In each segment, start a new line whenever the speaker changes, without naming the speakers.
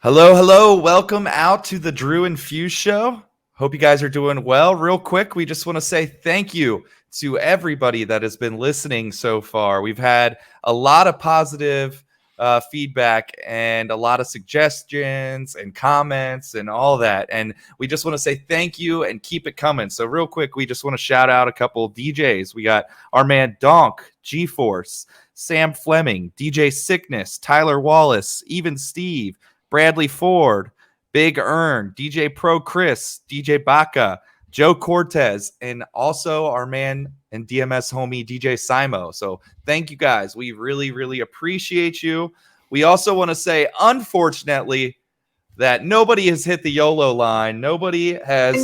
Hello, hello. Welcome out to the Drew and Fuse show. Hope you guys are doing well. Real quick, we just want to say thank you to everybody that has been listening so far. We've had a lot of positive feedback and a lot of suggestions and comments and all that. And we just want to say thank you and keep it coming. So real quick, we just want to shout out a couple of DJs. We got our man Donk, G-Force, Sam Fleming, DJ Sickness, Tyler Wallace, Even Steve, Bradley Ford, Big Earn, DJ Pro Chris, DJ Baca, Joe Cortez, and also our man and DMS homie DJ Simo. So thank you guys. We really, really appreciate you. We also want to say, unfortunately, that nobody has hit the YOLO line. Nobody has.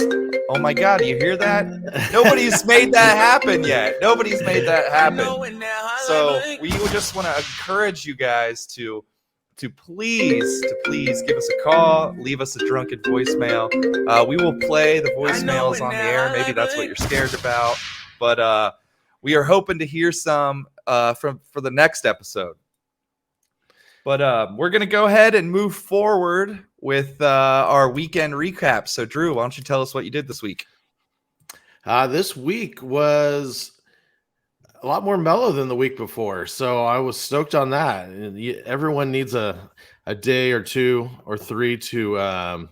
Oh my God, do you hear that? Nobody's made that happen yet. Nobody's made that happen. So we just want to encourage you guys to please give us a call, leave us a drunken voicemail. We will play the voicemails on the air. Maybe that's what you're scared about, but we are hoping to hear some for the next episode. But we're gonna go ahead and move forward with our weekend recap. So Drew, why don't you tell us what you did this week?
This week was a lot more mellow than the week before, so I was stoked on that. Everyone needs a day or two or three to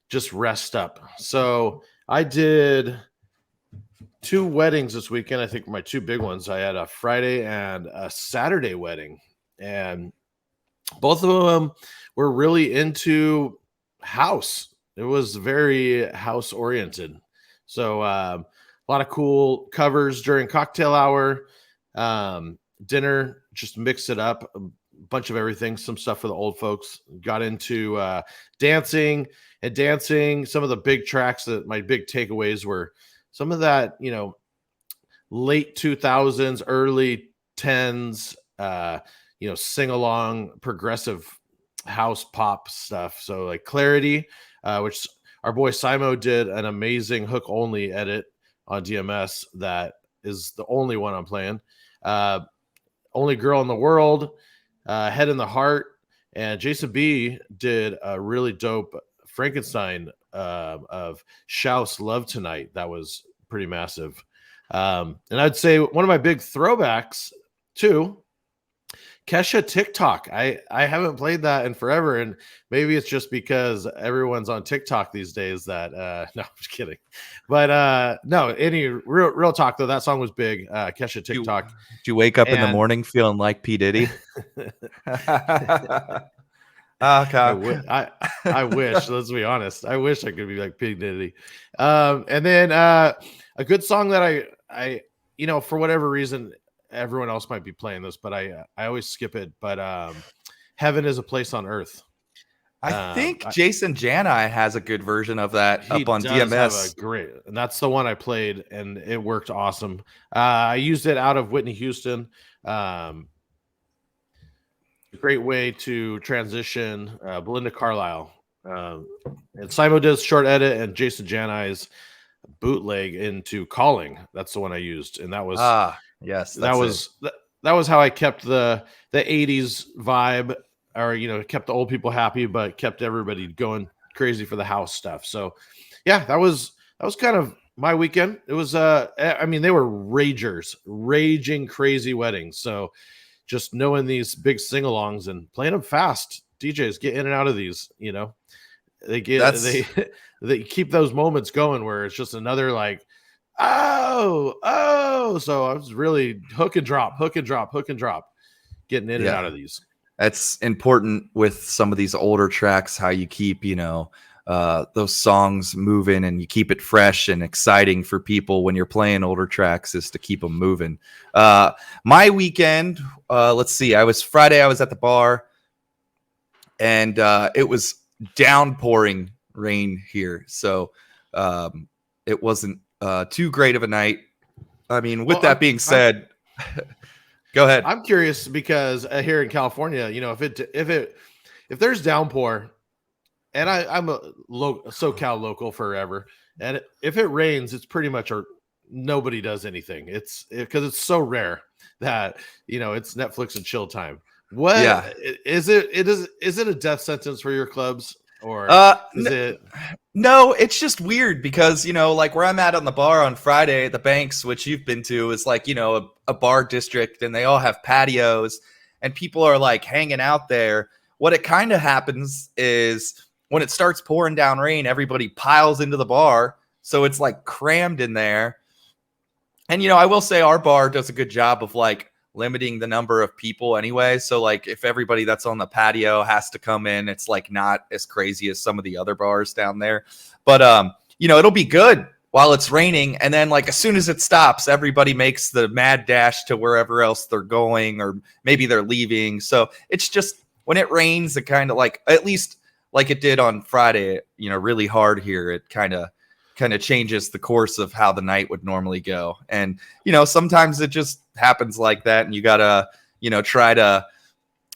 just rest up. So I did 2 weddings this weekend. I think my 2 big ones. I had a Friday and a Saturday wedding, and both of them were really into house. It was very house oriented. So a lot of cool covers during cocktail hour, dinner, just mix it up, a bunch of everything, some stuff for the old folks. Got into dancing. Some of the big tracks that my big takeaways were some of that, late 2000s, early 10s, sing along progressive house pop stuff. So like Clarity, which our boy Simo did an amazing hook only edit on DMS. That is the only one I'm playing. Only Girl in the World, Head in the Heart, and Jason B did a really dope Frankenstein of Shouse Love Tonight. That was pretty massive. And I'd say one of my big throwbacks too, Kesha TikTok. I haven't played that in forever, and maybe it's just because everyone's on TikTok these days that no, I'm just kidding. But no, any real talk though, that song was big. Kesha TikTok.
Did you wake up in the morning feeling like P. Diddy?
Okay. I wish, let's be honest. I wish I could be like P. Diddy. And then a good song that I for whatever reason, everyone else might be playing this, but I always skip it. But Heaven is a Place on Earth.
I think Jason Janai has a good version of that up on DMS.
Great, and that's the one I played, and it worked awesome. I used it out of Whitney Houston. Great way to transition Belinda Carlisle. And Simo does short edit, and Jason Janai's bootleg into Calling. That's the one I used, and that was
yes,
that was how I kept the 80s vibe, or kept the old people happy, but kept everybody going crazy for the house stuff. So yeah, that was kind of my weekend. It was they were raging crazy weddings. So just knowing these big sing-alongs and playing them fast, DJs get in and out of these, they keep those moments going where it's just another like, oh. So I was really hook and drop, getting in and out of these.
That's important with some of these older tracks, how you keep, those songs moving and you keep it fresh and exciting for people when you're playing older tracks, is to keep them moving. My weekend, let's see, Friday, I was at the bar, and it was downpouring rain here. So it wasn't too great of a night. I mean, with that being said, go ahead.
I'm curious because here in California, if there's downpour, and I'm a SoCal local forever, and if it rains, it's pretty much nobody does anything. It's because it's so rare that it's Netflix and chill time. What
Yeah.
is it? Is it a death sentence for your clubs, or
Uh,
is it?
No, it's just weird because, like where I'm at on the bar on Friday, the Banks, which you've been to, is like, a bar district and they all have patios and people are like hanging out there. What it kind of happens is when it starts pouring down rain, everybody piles into the bar. So it's like crammed in there. And I will say our bar does a good job of like limiting the number of people anyway. So like if everybody that's on the patio has to come in, it's like not as crazy as some of the other bars down there. But it'll be good while it's raining, and then like as soon as it stops, everybody makes the mad dash to wherever else they're going, or maybe they're leaving. So it's just when it rains, it kind of like, at least like it did on Friday, really hard here, it kind of changes the course of how the night would normally go. And, sometimes it just happens like that. And you got to, try to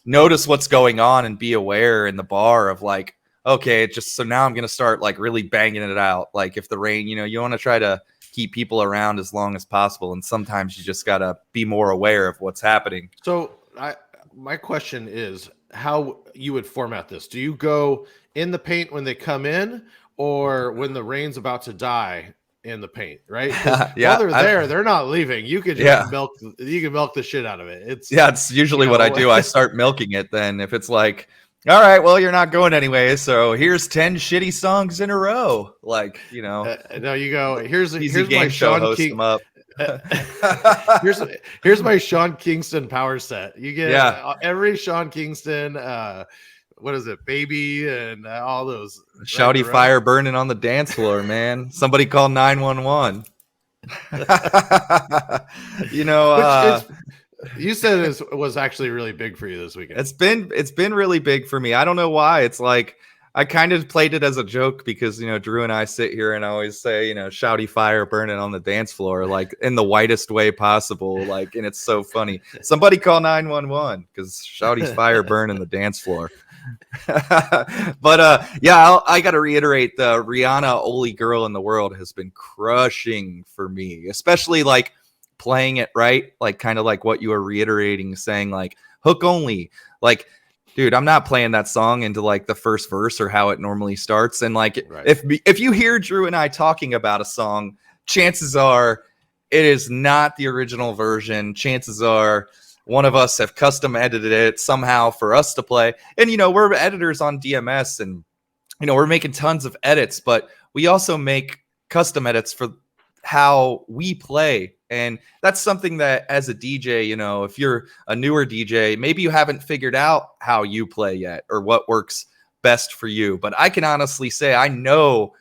notice what's going on and be aware in the bar of like, okay, so now I'm going to start like really banging it out. Like if the rain, you want to try to keep people around as long as possible. And sometimes you just got to be more aware of what's happening.
So my question is how you would format this. Do you go in the paint when they come in, or when the rain's about to die in the paint, right? Because
Yeah.
while they're there, they're not leaving. You could just
Yeah.
milk the shit out of it.
It's usually what I do. I start milking it then. If it's like, all right, well, you're not going anyway, so here's 10 shitty songs in a row. Like,
no, you go, here's
easy
my
game show,
Sean
host
King.
them up.
Here's my Sean Kingston power set. You get every Sean Kingston, what is it, Baby, and all those
Shouty fire burning on the dance floor, man. Somebody call 911.
You said it was actually really big for you this weekend.
It's been really big for me. I don't know why. It's like I kind of played it as a joke because Drew and I sit here and I always say shouty fire burning on the dance floor, like in the whitest way possible, like, and it's so funny. Somebody call 911 because shouty's fire burning the dance floor. But I got to reiterate, the Rihanna "Only Girl in the World" has been crushing for me, especially like playing it right, like kind of like what you were reiterating, saying like hook only, like, dude, I'm not playing that song into like the first verse or how it normally starts. And like, right, if you hear Drew and I talking about a song, chances are it is not the original version. Chances are one of us have custom edited it somehow for us to play. And, we're editors on DMS and, we're making tons of edits, but we also make custom edits for how we play. And that's something that as a DJ, if you're a newer DJ, maybe you haven't figured out how you play yet or what works best for you. But I can honestly say I know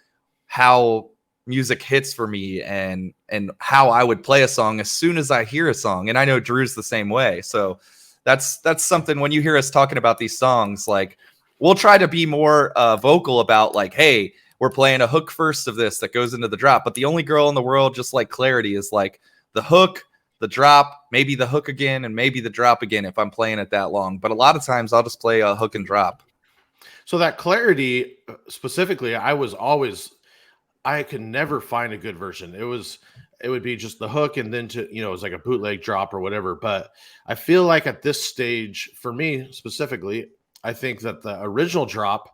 how music hits for me and how I would play a song as soon as I hear a song. And I know Drew's the same way. So that's something when you hear us talking about these songs, like we'll try to be more vocal about like, hey, we're playing a hook first of this that goes into the drop. But the Only Girl in the World, just like Clarity, is like the hook, the drop, maybe the hook again, and maybe the drop again if I'm playing it that long. But a lot of times I'll just play a hook and drop.
So that Clarity specifically, I could never find a good version. It would be just the hook and then it was like a bootleg drop or whatever. But I feel like at this stage, for me specifically, I think that the original drop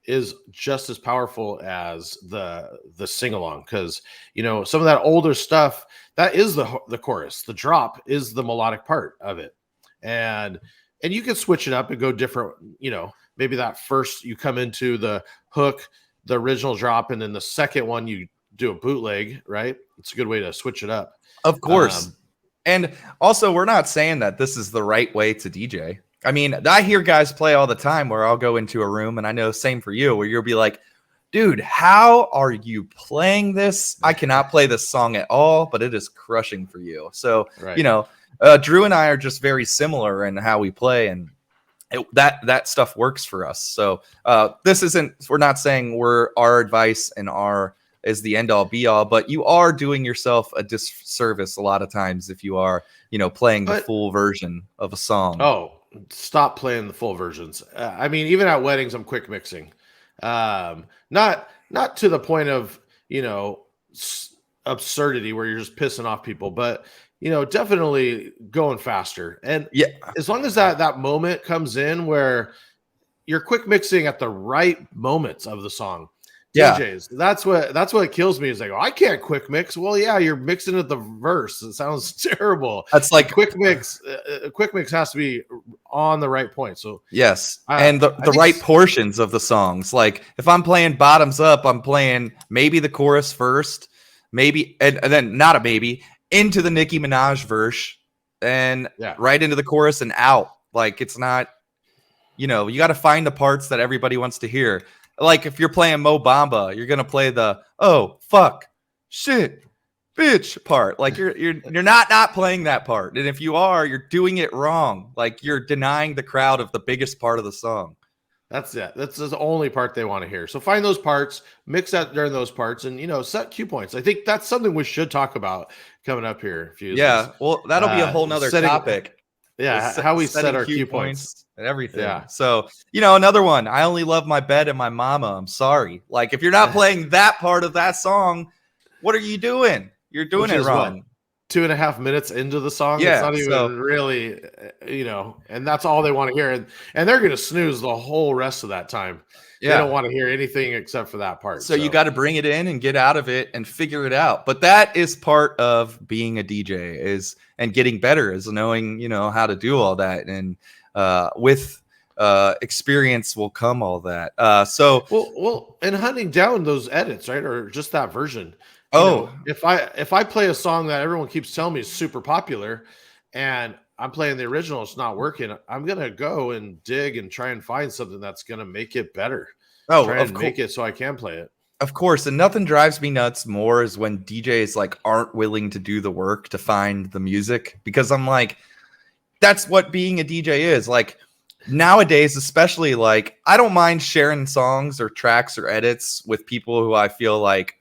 is just as powerful as the sing along, because some of that older stuff, that is the chorus. The drop is the melodic part of it, and you can switch it up and go different. Maybe that first you come into the hook, the original drop, and then the second one you do a bootleg, right? It's a good way to switch it up.
Of course. And also, we're not saying that this is the right way to DJ. I mean, I hear guys play all the time where I'll go into a room, and I know same for you, where you'll be like, dude, how are you playing this? I cannot play this song at all, but it is crushing for you. So, right. Drew and I are just very similar in how we play, and that stuff works for us. So we're not saying our advice and is the end all be all, but you are doing yourself a disservice a lot of times if you are, playing the full version of a song.
Oh, stop playing the full versions. I mean, even at weddings, I'm quick mixing. Not to the point of, absurdity where you're just pissing off people, but definitely going faster. And
Yeah.
as long as that moment comes in where you're quick mixing at the right moments of the song.
Yeah.
DJs, that's what kills me is like, oh, I can't quick mix. Well, yeah, you're mixing at the verse. It sounds terrible.
That's
A
like
quick mix. A quick mix has to be on the right point. So
yes.
I
And the
think
right portions of the songs. Like if I'm playing bottoms up, I'm playing maybe the chorus first, maybe and then not a maybe into the Nicki Minaj verse and
yeah,
right into the chorus and out. Like it's not, you got to find the parts that everybody wants to hear. Like if you're playing Mo Bamba, you're gonna play the oh fuck shit bitch part. Like you're not playing that part, and if you are, you're doing it wrong. Like you're denying the crowd of the biggest part of the song.
that's it. That's the only part they want to hear. So find those parts, mix that during those parts, and set cue points. I think that's something we should talk about coming up here.
Yeah, well, that'll be a whole nother
setting,
topic.
yeah, how we set
Setting
our
cue
cue points.
and everything.
Yeah.
So, another one. I only love my bed and my mama. I'm sorry. Like, if you're not playing that part of that song, what are you doing? You're doing
Which
it
is
wrong.
What, 2.5 minutes into the song?
Yeah,
it's not even really, and that's all they want to hear. And they're going to snooze the whole rest of that time.
Yeah.
They don't want to hear anything except for that part.
So you got to bring it in and get out of it and figure it out. But that is part of being a DJ and getting better is knowing, how to do all that. And with experience will come all that.
Well, and hunting down those edits, right? Or just that version. If I play a song that everyone keeps telling me is super popular and I'm playing the original, it's not working, I'm going to go and dig and try and find something that's going to make it better. Try and make it so I can play it.
Of course. And nothing drives me nuts more is when DJs like aren't willing to do the work to find the music, because I'm like, that's what being a DJ is. Like nowadays, especially, like I don't mind sharing songs or tracks or edits with people who I feel like,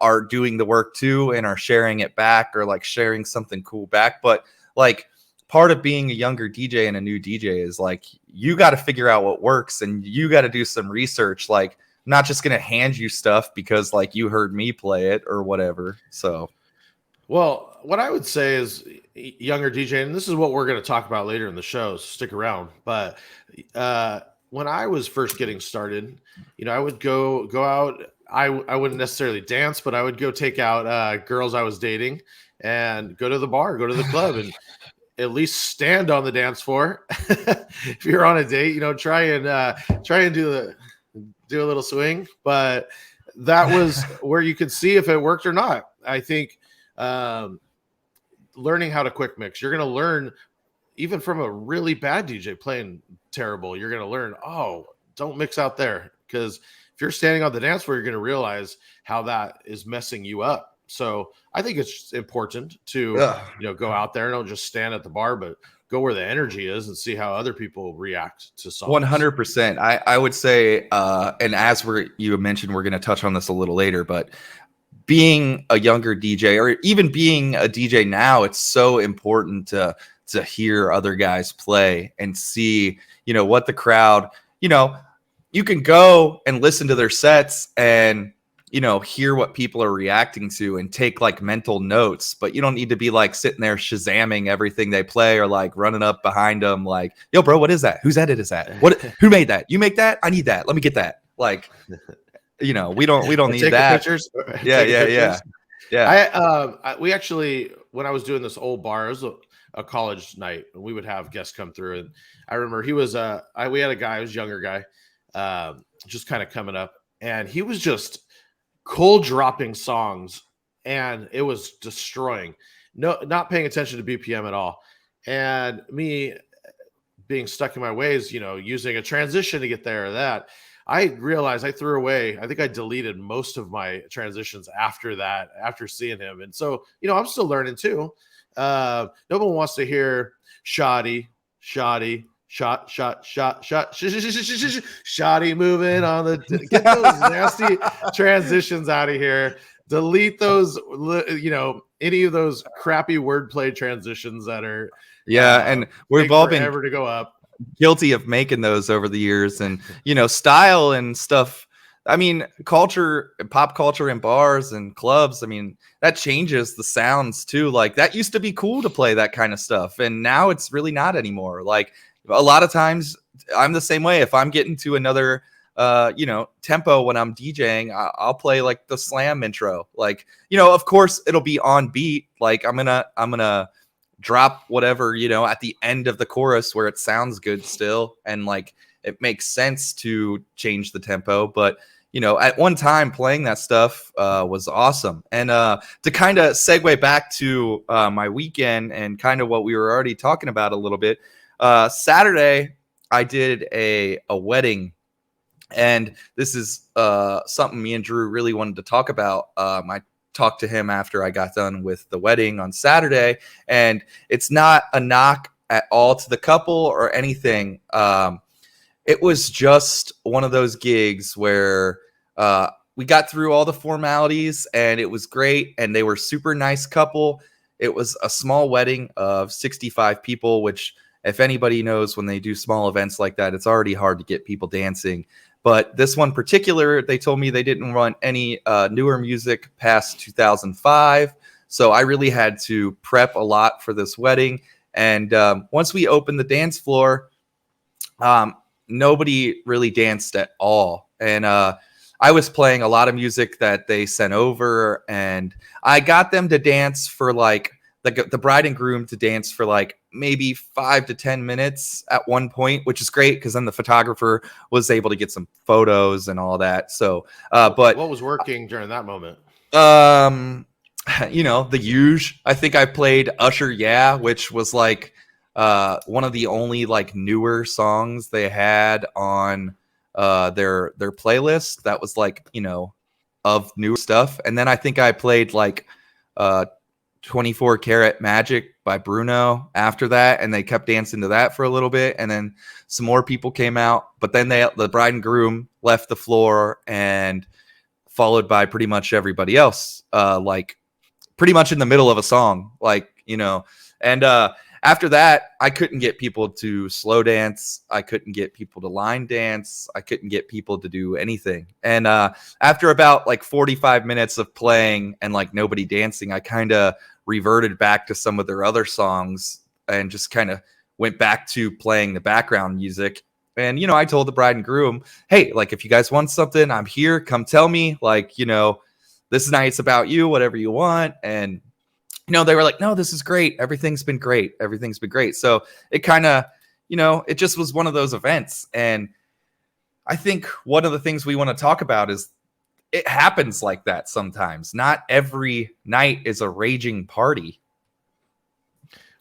are doing the work too and are sharing it back or like sharing something cool back. But like part of being a younger DJ and a new DJ is like, you got to figure out what works and you got to do some research. Like I'm not just going to hand you stuff because like you heard me play it or whatever. So,
well, what I would say is younger DJ, and this is what we're going to talk about later in the show, so stick around. But when I was first getting started, I would go out. I wouldn't necessarily dance, but I would go take out girls I was dating and go to the bar, go to the club, and at least stand on the dance floor. If you're on a date, try and do a little swing. But that was where you could see if it worked or not. I think learning how to quick mix, you're going to learn even from a really bad DJ playing terrible. You're going to learn, don't mix out there, because if you're standing on the dance floor, you're going to realize how that is messing you up. So I think it's important to go out there and don't just stand at the bar, but go where the energy is and see how other people react to songs.
100%. I would say, and as you mentioned, we're going to touch on this a little later, but being a younger DJ or even being a DJ now, it's so important to hear other guys play and see, what the crowd, you can go and listen to their sets and hear what people are reacting to and take like mental notes, but you don't need to be like sitting there shazamming everything they play or like running up behind them like, yo, bro, what is that? Whose edit is that? Who made that? You make that? I need that. Let me get that. Like, we don't need that.
Pictures.
Yeah.
We actually, when I was doing this old bar, it was a college night, and we would have guests come through. And I remember he was we had a guy, he was a younger guy, just kind of coming up, and he was just cold dropping songs, and it was destroying. Not paying attention to BPM at all, and me being stuck in my ways, using a transition to get there or that. I realized I threw away. I think I deleted most of my transitions after that, after seeing him, and so I'm still learning too. No one wants to hear shoddy, shot, shoddy moving on the. Get those nasty transitions out of here. Delete those, any of those crappy wordplay transitions that are.
And we've all been
ever to go up.
Guilty of making those over the years, and style and stuff I mean, pop culture in bars and clubs, I mean, that changes the sounds too. Like that used to be cool to play that kind of stuff, and now it's really not anymore. Like a lot of times I'm the same way. If I'm getting to another tempo when I'm DJing, I'll play like the slam intro. Like, of course it'll be on beat. Like I'm gonna drop whatever, at the end of the chorus where it sounds good still, and like it makes sense to change the tempo. But at one time playing that stuff was awesome. And to kind of segue back to my weekend and kind of what we were already talking about a little bit, Saturday I did a wedding. And this is something me and Drew really wanted to talk about. I talked to him after I got done with the wedding on Saturday, and it's not a knock at all to the couple or anything. It was just one of those gigs where we got through all the formalities, and it was great, and they were super nice couple. It was a small wedding of 65 people, which if anybody knows, when they do small events like that, it's already hard to get people dancing. But this one particular, they told me they didn't want any newer music past 2005. So I really had to prep a lot for this wedding. And once we opened the dance floor, nobody really danced at all. And I was playing a lot of music that they sent over, and I got them to dance for like the bride and groom to dance for like maybe 5 to 10 minutes at one point, which is great because then the photographer was able to get some photos and all that. So, but
what was working during that moment?
The huge. I think I played Usher, Yeah, which was like one of the only like newer songs they had on their playlist. That was like of newer stuff. And then I think I played like 24 Karat Magic by Bruno after that, and they kept dancing to that for a little bit, and then some more people came out, but then the bride and groom left the floor, and followed by pretty much everybody else, like pretty much in the middle of a song, and after that I couldn't get people to slow dance, I couldn't get people to line dance, I couldn't get people to do anything. And after about like 45 minutes of playing and like nobody dancing, I kind of reverted back to some of their other songs and just kind of went back to playing the background music. And I told the bride and groom, hey, like if you guys want something, I'm here, come tell me, like this night's about you, whatever you want. And they were like, no, this is great. Everything's been great. So it kind of, it just was one of those events. And I think one of the things we want to talk about is it happens like that sometimes. Not every night is a raging party.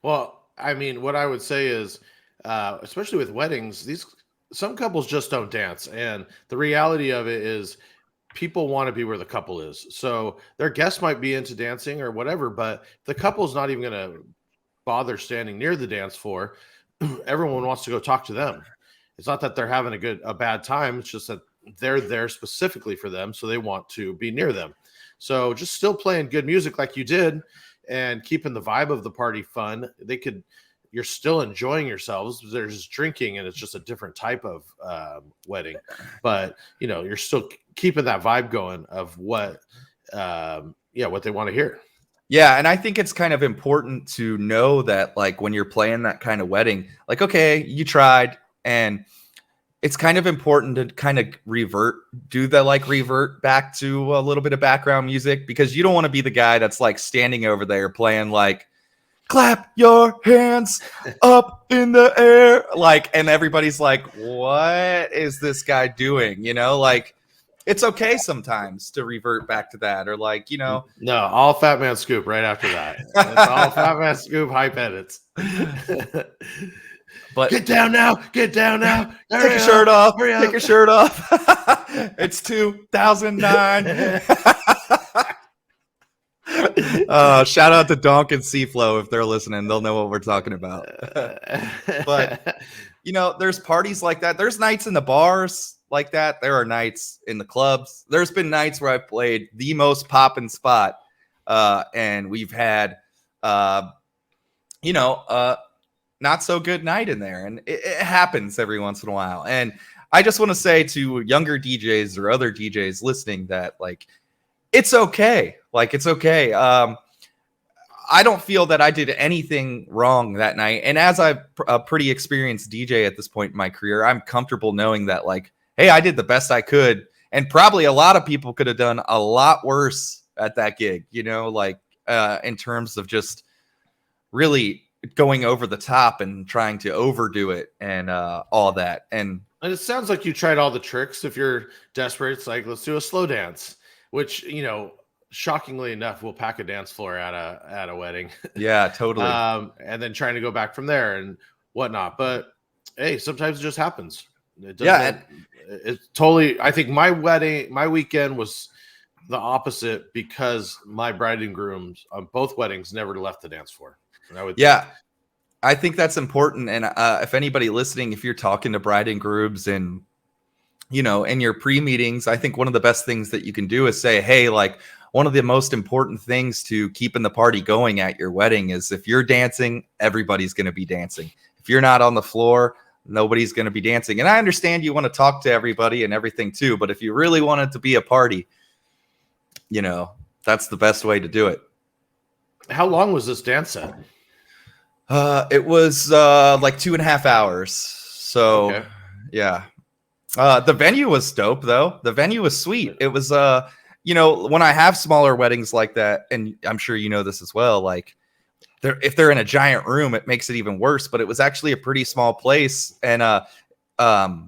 Well, I mean, what I would say is, especially with weddings, some couples just don't dance. And the reality of it is, people want to be where the couple is. So their guests might be into dancing or whatever, but the couple's not even going to bother standing near the dance floor. Everyone wants to go talk to them. It's not that they're having a bad time. It's just that they're there specifically for them. So they want to be near them. So just still playing good music like you did and keeping the vibe of the party fun. You're still enjoying yourselves. There's just drinking, and it's just a different type of wedding. But you're still keeping that vibe going of what they want to hear.
Yeah, and I think it's kind of important to know that, like, when you're playing that kind of wedding, like, okay, you tried, and it's kind of important to kind of revert back to a little bit of background music, because you don't want to be the guy that's like standing over there playing like, clap your hands up in the air, like, and everybody's like, what is this guy doing? Like, it's okay sometimes to revert back to that, or like,
No, all Fat Man Scoop right after that. It's all Fat Man Scoop hype edits. But get down now. Take your shirt off.
It's 2009. Shout out to Donk and Seaflow if they're listening. They'll know what we're talking about. But there's parties like that. There's nights in the bars like that. There are nights in the clubs. There's been nights where I played the most poppin' spot, and we've had not so good night in there. And it happens every once in a while. And I just want to say to younger DJs or other DJs listening that, like, it's okay. Like, it's okay. I don't feel that I did anything wrong that night. And as a pretty experienced DJ at this point in my career, I'm comfortable knowing that, like, hey, I did the best I could. And probably a lot of people could have done a lot worse at that gig, you know, like in terms of just really going over the top and trying to overdo it and all that. And
it sounds like you tried all the tricks. If you're desperate, it's like, let's do a slow dance, which, you know, shockingly enough, will pack a dance floor at a wedding.
Yeah, totally.
And then trying to go back from there and whatnot. But hey, sometimes it just happens. It doesn't.
Yeah,
it's totally. I think my weekend was the opposite because my bride and grooms on both weddings never left the dance floor. I
think that's important. And if anybody listening, if you're talking to bride and grooms and, you know, in your pre-meetings, I think one of the best things that you can do is say, hey, like, one of the most important things to keeping the party going at your wedding is if you're dancing, everybody's going to be dancing. If you're not on the floor, nobody's going to be dancing. And I understand you want to talk to everybody and everything too, but if you really want it to be a party, you know, that's the best way to do it.
How long was this dance set?
It was like 2.5 hours. So okay. Yeah. The venue was dope though. The venue was sweet. It was you know, when I have smaller weddings like that, and I'm sure you know this as well, like if they're in a giant room, it makes it even worse. But it was actually a pretty small place, and the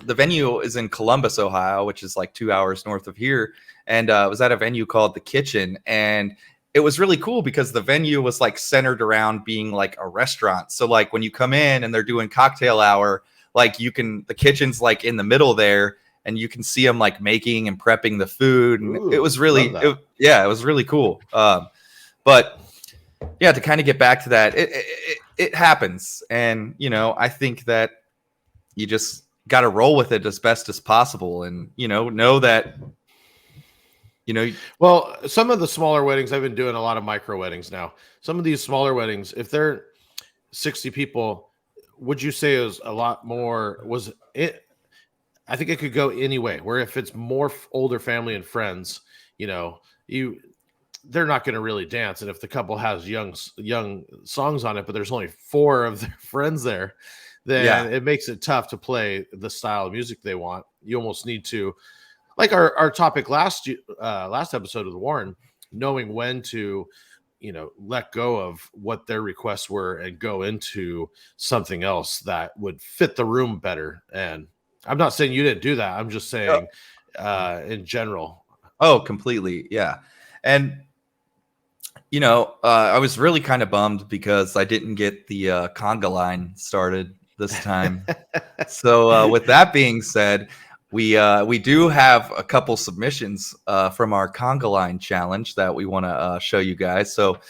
venue is in Columbus, Ohio, which is like 2 hours north of here. And it was at a venue called The Kitchen, and it was really cool because the venue was like centered around being like a restaurant. So like when you come in and they're doing cocktail hour, like the kitchen's like in the middle there. And you can see them like making and prepping the food. And
Ooh,
it was really, it was really cool. But yeah, to kind of get back to that, it happens. And, you know, I think that you just got to roll with it as best as possible. And, you know that, you know.
Well, some of the smaller weddings, I've been doing a lot of micro weddings now. Some of these smaller weddings, if they're 60 people, would you say it was a lot more, was it? I think it could go any way. Where if it's more older family and friends, you know, they're not going to really dance. And if the couple has young songs on it, but there's only 4 of their friends there, then it makes it tough to play the style of music they want. You almost need to, like our topic last episode of the Warren, knowing when to, you know, let go of what their requests were and go into something else that would fit the room better. And I'm not saying you didn't do that. I'm just saying in general.
Oh, completely. Yeah. And, you know, I was really kind of bummed because I didn't get the conga line started this time. So with that being said, we do have a couple submissions from our conga line challenge that we want to show you guys. So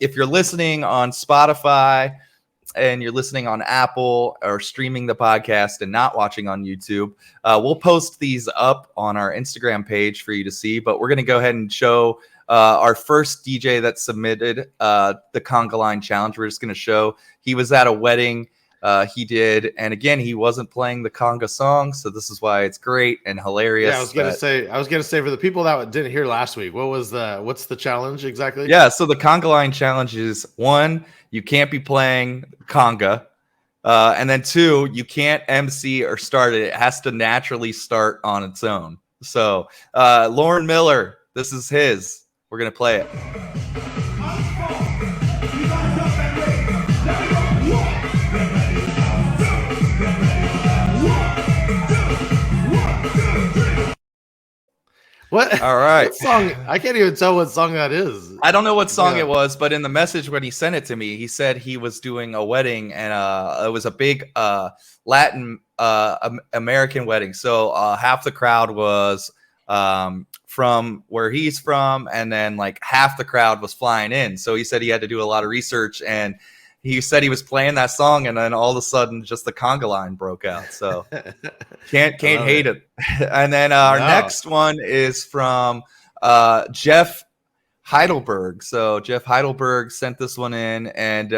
if you're listening on Spotify, and you're listening on Apple or streaming the podcast and not watching on YouTube, we'll post these up on our Instagram page for you to see. But we're going to go ahead and show our first DJ that submitted the conga line challenge. We're just going to show he was at a wedding. He did, and again, he wasn't playing the conga song, so this is why it's great and hilarious.
Yeah, I was gonna say for the people that didn't hear last week, what's the challenge exactly?
Yeah, so the conga line challenge is 1, you can't be playing conga, and then 2, you can't MC or start it. It has to naturally start on its own. So, Lauren Miller, this is his. We're gonna play it.
What?
All right.
What song? I can't even tell what song that is.
I don't know what song it was, but in the message when he sent it to me, he said he was doing a wedding, and it was a big Latin American wedding. So half the crowd was from where he's from, and then like half the crowd was flying in. So he said he had to do a lot of research, and he said he was playing that song, and then all of a sudden just the conga line broke out. So can't hate it. And then our next one is from Jeff Heidelberg. So Jeff Heidelberg sent this one in, and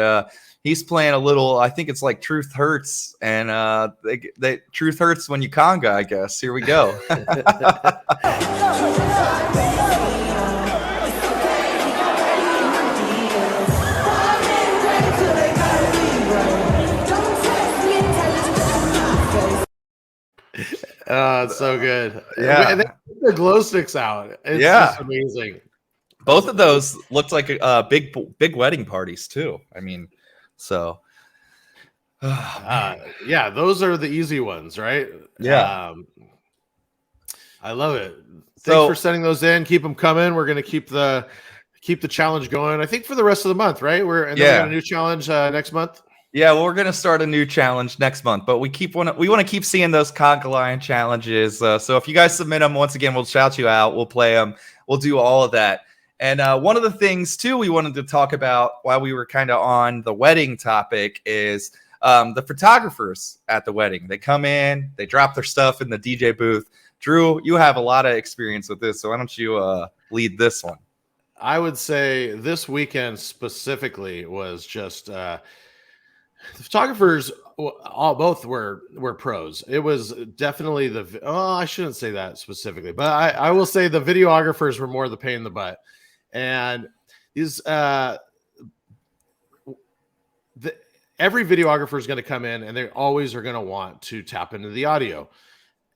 he's playing a little. I think it's like Truth Hurts, and they Truth Hurts when you conga. I guess. Here we go.
It's so good.
Yeah.
And they put the glow sticks out. It's just amazing.
Both of those looked like big wedding parties too. I mean, so
yeah, those are the easy ones, right?
Yeah.
I love it. Thanks for sending those in. Keep them coming. We're going to keep the challenge going. I think for the rest of the month, right? We got a new challenge next month.
Yeah, well, we're gonna start a new challenge next month, but we want to keep seeing those Conga Lion challenges. So if you guys submit them, once again, we'll shout you out. We'll play them. We'll do all of that. And one of the things too we wanted to talk about while we were kind of on the wedding topic is the photographers at the wedding. They come in, they drop their stuff in the DJ booth. Drew, you have a lot of experience with this, so why don't you lead this one?
I would say this weekend specifically was just. The photographers both were pros. It was definitely I shouldn't say that specifically, but I will say the videographers were more the pain in the butt. And these every videographer is going to come in and they always are going to want to tap into the audio.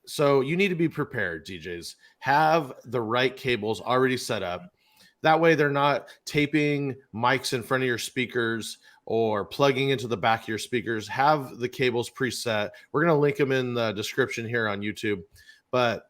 So you need to be prepared, DJs. Have the right cables already set up. That way they're not taping mics in front of your speakers or plugging into the back of your speakers. Have the cables preset. We're going to link them in the description here on YouTube. But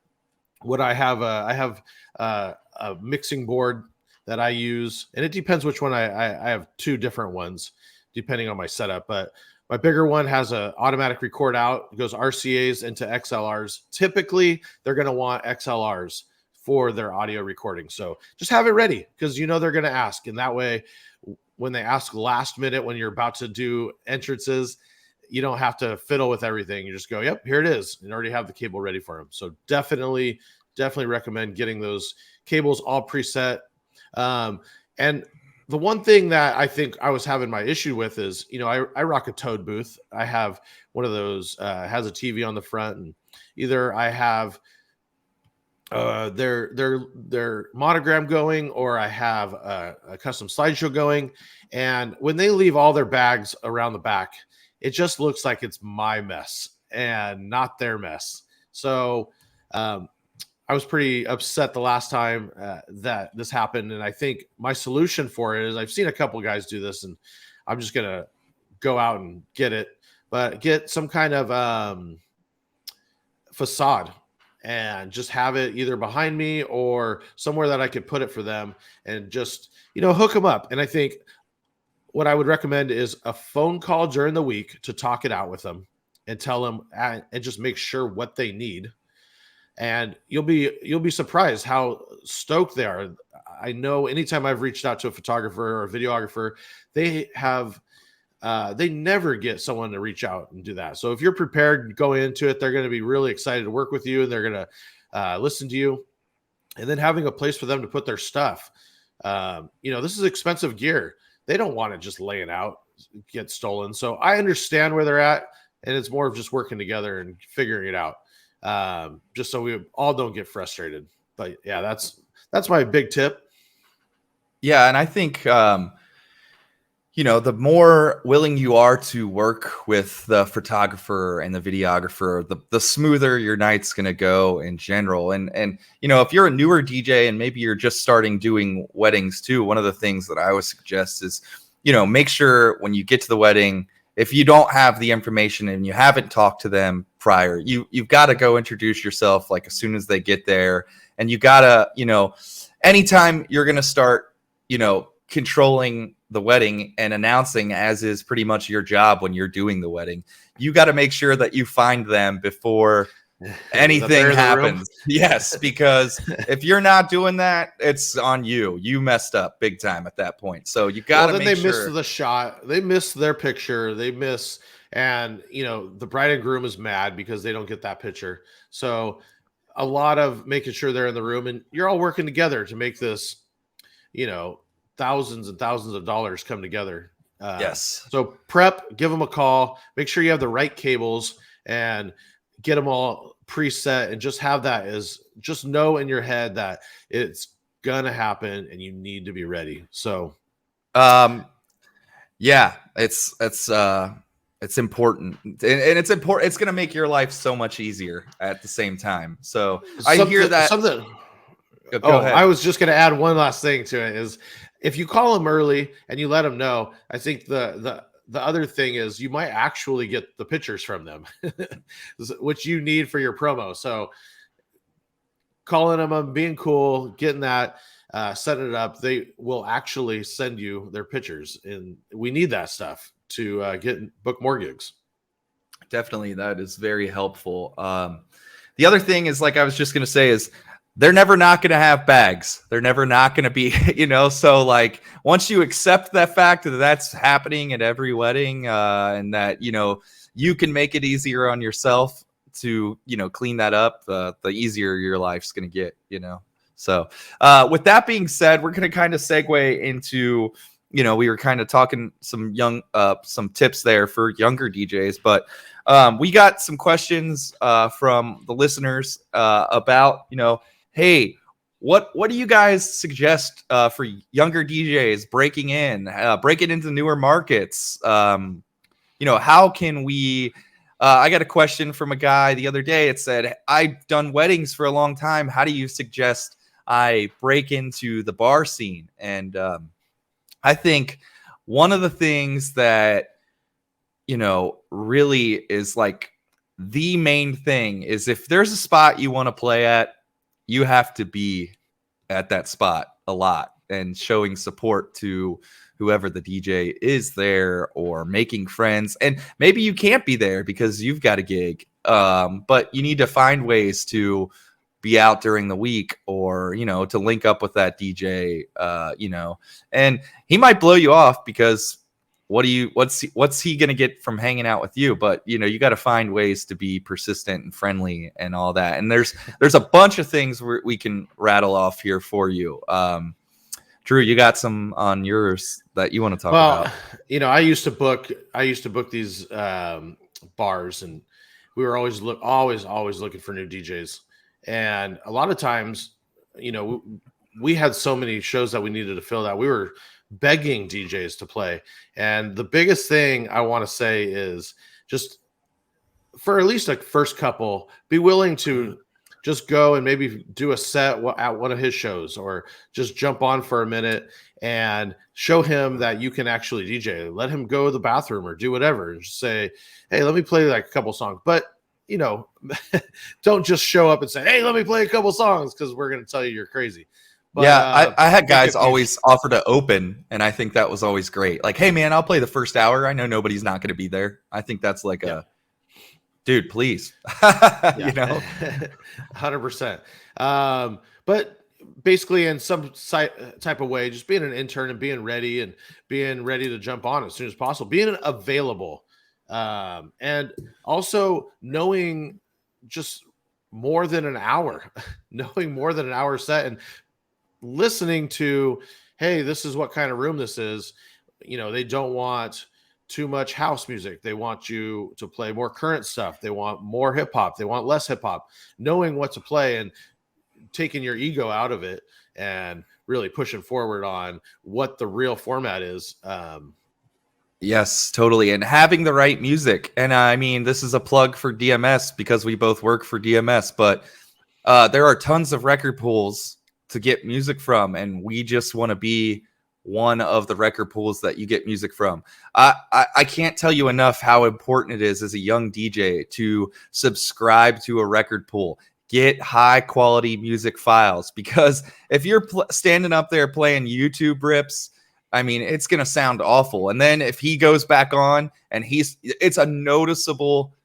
what I have a mixing board that I use, and it depends which one. I have two different ones depending on my setup. But my bigger one has an automatic record out. It goes RCAs into XLRs. Typically, they're going to want XLRs for their audio recording. So just have it ready because they're going to ask. And that way, when they ask last minute when you're about to do entrances, you don't have to fiddle with everything. You just go, yep, here it is, and already have the cable ready for them. So definitely recommend getting those cables all preset. And the one thing that I think I was having my issue with is, I rock a Toad booth. I have one of those, has a TV on the front, and either I have their monogram going, or I have a custom slideshow going. And when they leave all their bags around the back, it just looks like it's my mess and not their mess. So I was pretty upset the last time that this happened. And I think my solution for it is, I've seen a couple guys do this, and I'm just going to go out and get some kind of facade and just have it either behind me or somewhere that I could put it for them, and just, hook them up. And I think what I would recommend is a phone call during the week to talk it out with them and tell them and just make sure what they need. And you'll be surprised how stoked they are. I know anytime I've reached out to a photographer or a videographer, they never get someone to reach out and do that. So if you're prepared going into it, they're going to be really excited to work with you, and they're going to listen to you. And then having a place for them to put their stuff. This is expensive gear. They don't want it just laying out, get stolen. So I understand where they're at, and it's more of just working together and figuring it out. Just so we all don't get frustrated. But yeah, that's my big tip.
Yeah, and I think the more willing you are to work with the photographer and the videographer, the smoother your night's going to go in general. And if you're a newer DJ and maybe you're just starting doing weddings too, one of the things that I would suggest is, make sure when you get to the wedding, if you don't have the information and you haven't talked to them prior, you've got to go introduce yourself like as soon as they get there. And you got to, anytime you're going to start, controlling the wedding and announcing, as is pretty much your job when you're doing the wedding, you got to make sure that you find them before anything happens. Yes, because if you're not doing that, it's on you. You messed up big time at that point. So you got to make sure.
They miss the shot. They miss their picture. They miss, and the bride and groom is mad because they don't get that picture. So a lot of making sure they're in the room, and you're all working together to make this, thousands and thousands of dollars come together.
Yes.
So prep, give them a call, make sure you have the right cables and get them all preset, and just have that as, just know in your head that it's gonna happen and you need to be ready. So
yeah, it's important, and it's important. It's going to make your life so much easier at the same time. So I hear that.
something
Go
Oh, I
ahead.
was just going to add one last thing to it is, if you call them early and you let them know, I think the other thing is you might actually get the pictures from them, which you need for your promo. So calling them, being cool, getting that, setting it up, they will actually send you their pictures, and we need that stuff to book more gigs.
Definitely, that is very helpful. The other thing is, like I was just going to say, is they're never not going to have bags. They're never not going to be, so like once you accept that fact that that's happening at every wedding, and that, you can make it easier on yourself to, clean that up, the easier your life's going to get, So with that being said, we're going to kind of segue into, we were kind of talking some tips there for younger DJs, but we got some questions from the listeners about, hey, what do you guys suggest for younger DJs breaking into newer markets? How can we? I got a question from a guy the other day. It said, "I've done weddings for a long time. How do you suggest I break into the bar scene?" And I think one of the things that, really is like the main thing is, if there's a spot you want to play at, you have to be at that spot a lot and showing support to whoever the DJ is there, or making friends. And maybe you can't be there because you've got a gig, but you need to find ways to be out during the week, or to link up with that DJ, and he might blow you off, because what's he gonna get from hanging out with you? But you got to find ways to be persistent and friendly and all that. And there's a bunch of things we can rattle off here for you. Drew, you got some on yours that you want to talk about?
I used to book these bars, and we were always looking for new DJs. And a lot of times, we had so many shows that we needed to fill that we were begging DJs to play. And the biggest thing I want to say is, just for at least a first couple, be willing to just go and maybe do a set at one of his shows, or just jump on for a minute and show him that you can actually DJ. Let him go to the bathroom or do whatever, and just say, "Hey, let me play like a couple songs." But don't just show up and say, "Hey, let me play a couple songs," because we're going to tell you you're crazy.
But, I had guys always offer to open, and I think that was always great. Like, "Hey, man, I'll play the first hour. I know nobody's not going to be there." I think that's like a, dude, please,
100%. But basically, in some type of way, just being an intern and being ready to jump on as soon as possible, being available, and also knowing just more than an hour, set, and listening to, hey, this is what kind of room this is. They don't want too much house music. They want you to play more current stuff. They want more hip hop. They want less hip hop. Knowing what to play and taking your ego out of it, and really pushing forward on what the real format is.
Yes, totally. And having the right music. And I mean, this is a plug for DMS, because we both work for DMS, but there are tons of record pools to get music from, and we just want to be one of the record pools that you get music from. I can't tell you enough how important it is as a young DJ to subscribe to a record pool. Get high quality music files, because if you're standing up there playing YouTube rips, I mean, it's going to sound awful. And then if he goes back on and it's a noticeable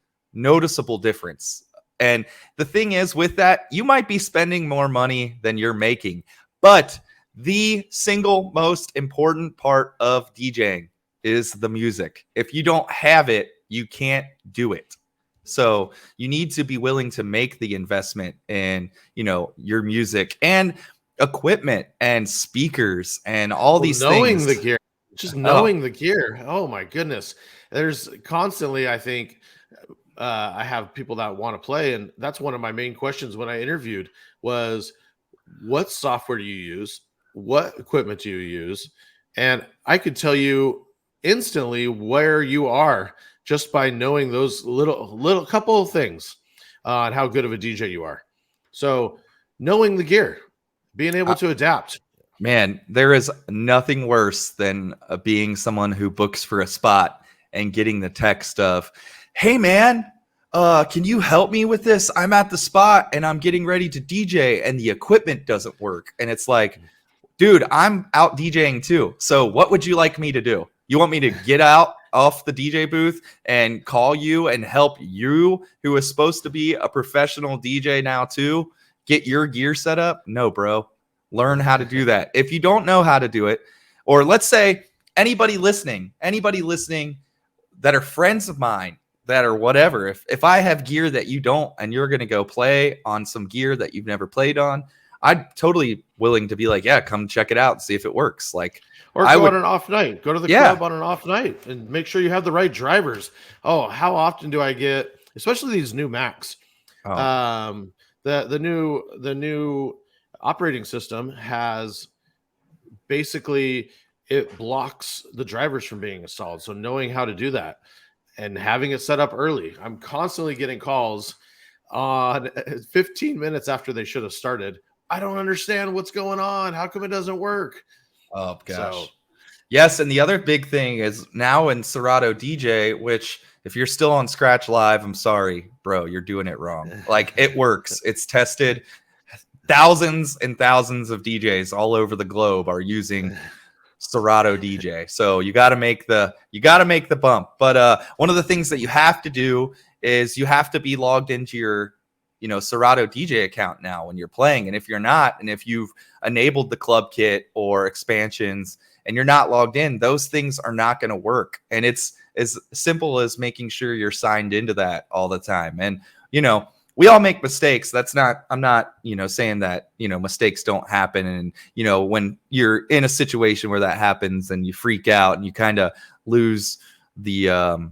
difference. And the thing is, with that, you might be spending more money than you're making, but the single most important part of DJing is the music. If you don't have it, you can't do it. So you need to be willing to make the investment in, your music and equipment and speakers and all these
knowing
things.
the gear, just
Oh,
knowing the gear. Oh my goodness. There's constantly, I think, I have people that want to play, and that's one of my main questions when I interviewed was, what software do you use? What equipment do you use? And I could tell you instantly where you are just by knowing those little couple of things on how good of a DJ you are. So knowing the gear, being able to adapt.
man, there is nothing worse than being someone who books for a spot and getting the text of, "Hey, man, can you help me with this? I'm at the spot and I'm getting ready to DJ and the equipment doesn't work." And it's like, dude, I'm out DJing too. So what would you like me to do? You want me to get out off the DJ booth and call you and help you, who is supposed to be a professional DJ now too, get your gear set up? No, bro. Learn how to do that. If you don't know how to do it, or let's say anybody listening that are friends of mine that are whatever, if I have gear that you don't and you're going to go play on some gear that you've never played on, I'm totally willing to be like, yeah, come check it out and see if it works. Like,
Or
I
go
would,
on an off night. Go to the
yeah.
club on an off night and make sure you have the right drivers. Oh, how often do I get, especially these new Macs?
Oh,
The new operating system has basically, it blocks the drivers from being installed. So knowing how to do that and having it set up early. I'm constantly getting calls on 15 minutes after they should have started. I don't understand what's going on. How come it doesn't work?
oh gosh.
So
Yes, and the other big thing is now in Serato DJ, which if you're still on Scratch Live, I'm sorry, bro, you're doing it wrong. Like, it works. It's tested. Thousands and thousands of DJs all over the globe are using Serato DJ. So you got to make the bump. But one of the things that you have to do is you have to be logged into your Serato DJ account now when you're playing. And if you're not, and if you've enabled the club kit or expansions and you're not logged in, those things are not going to work. And it's as simple as making sure you're signed into that all the time. And we all make mistakes. I'm not saying that mistakes don't happen. And when you're in a situation where that happens and you freak out and you kind of lose the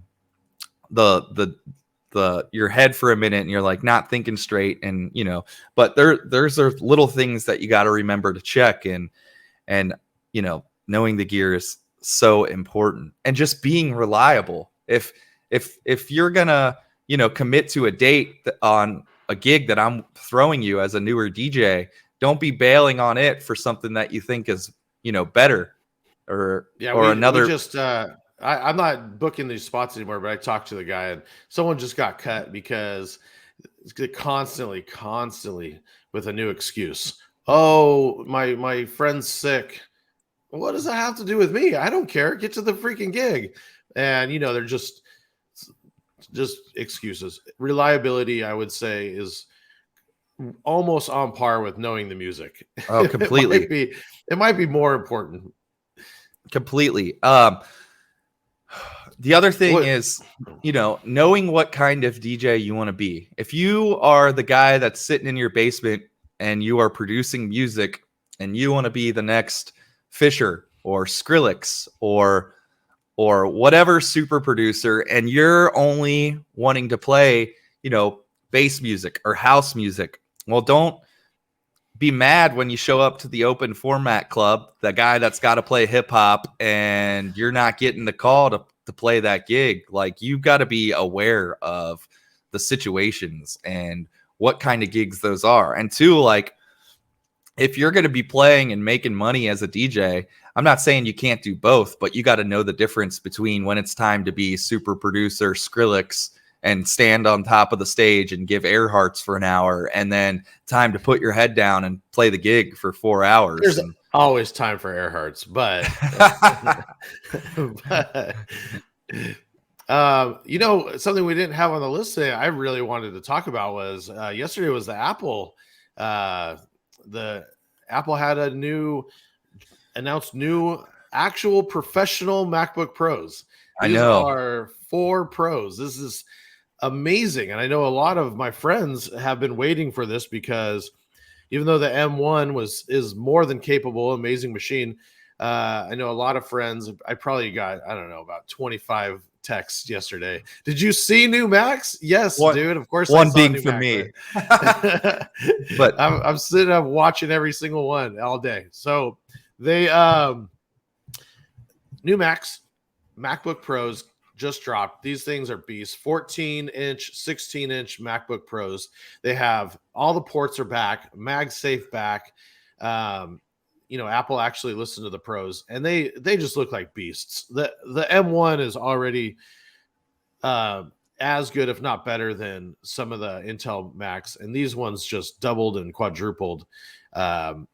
your head for a minute and you're like not thinking straight, and but there's little things that you got to remember to check, and knowing the gear is so important, and just being reliable. If you're gonna commit to a date on a gig that I'm throwing you as a newer DJ, don't be bailing on it for something that you think is better or another.
We just I'm not booking these spots anymore, but I talked to the guy and someone just got cut because it's constantly with a new excuse. Oh, my friend's sick. What does that have to do with me? I don't care. Get to the freaking gig. And they're just excuses. Reliability, I would say, is almost on par with knowing the music.
Oh, completely.
It might be more important.
Completely. The other thing is, knowing what kind of DJ you want to be. If you are the guy that's sitting in your basement and you are producing music and you want to be the next Fisher or Skrillex or whatever super producer, and you're only wanting to play, bass music or house music, well, don't be mad when you show up to the open format club, the guy that's got to play hip hop, and you're not getting the call to play that gig. Like, you got to be aware of the situations and what kind of gigs those are. And two, like, if you're going to be playing and making money as a DJ, I'm not saying you can't do both, but you got to know the difference between when it's time to be super producer Skrillex and stand on top of the stage and give air hearts for an hour, and then time to put your head down and play the gig for 4 hours.
There's always time for air hearts, but, something we didn't have on the list today I really wanted to talk about was yesterday was the Apple. The Apple had announced new actual professional MacBook Pros. These are 4 Pros. This is amazing. And I know a lot of my friends have been waiting for this because even though the M1 is more than capable, amazing machine, I know a lot of friends. I probably got, I don't know, about 25 texts yesterday. Did you see new Macs? Yes, dude. Of course I
One
saw
being
new
for
Mac.
me.
But I'm sitting up watching every single one all day. So they new Macs, MacBook Pros just dropped. These things are beasts. 14-inch, 16-inch MacBook Pros. They have all the ports are back, Magsafe back. Apple actually listened to the pros, and they just look like beasts. The M1 is already as good, if not better, than some of the Intel Macs, and these ones just doubled and quadrupled the